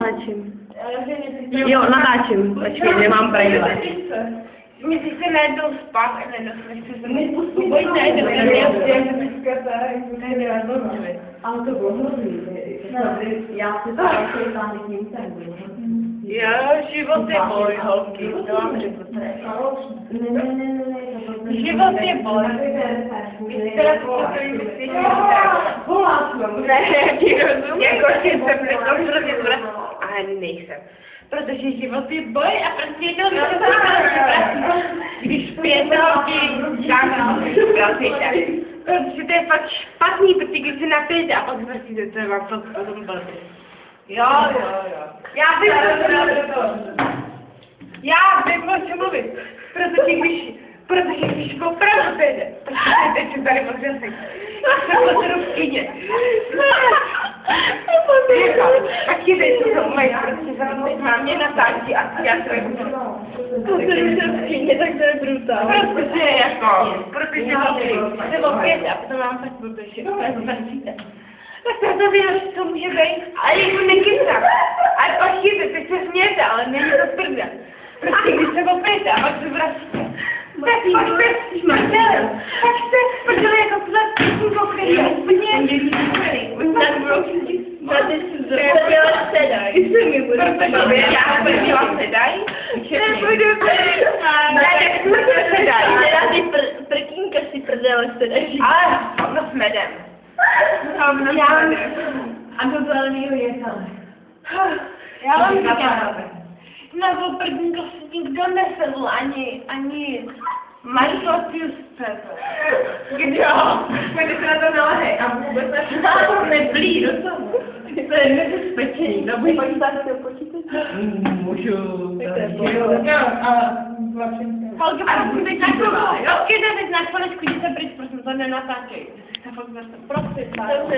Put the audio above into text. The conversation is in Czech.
natáčím. Jo, natáčím. Počkej, nemám brejle. My si se najednou spát a najednou jsme se Nepustí Pojď najednou, ale to bylo hrozný. Já si to tady k ním jsem. Jo, život je boj, holky, to vám řeknu. Ne. Život je boj. Vy jste na to Ne, ti rozumím. Jako jsem hrozně ale nejsem. Protože život je boj a prostě jednou když 5 hodin dáme pracujte. Protože to je fakt špatný, protože když se napijete a pak zvrtíte, to je vám potom blbý. Jo. Já vím, o čem mluvit. Protože když opravdu jde, protože teď jsem tady možná se potřebuji v kyně. Tak ti teď to mají, protože za mě natáčí a já se v kyně, tak to je brutální. Protože se opět a potom mám fakt protože to zvrtíte. Tak to věděl, že to může být, ale jako nekysám. Ale počkejte, teď se smějete, ale není to prdel. Prostě když se opěte a pak se vracíte. Tak pojďte, jako tuhle písničku, který je úplně nevícený. Tak budou všichni Prdela sedaj. protože já prdela sedaj. Nebudu sedaj. Teda ty prkínka si prdela sedaj. Ale hovno s medem. A do zelenýho jezala. Já vám říkám, na oprdníko si nikdo nesedl, ani Markotius Petr. Jo, pojďte se na to nalehej a vůbec to neblí do toho. To je nebezpečný, no buď Počítáš to počítač? můžu. Jo, a vlastně. Holka, prosím, teď na konečku, jděte pryč, prosím, to nenatáčej. Prosím,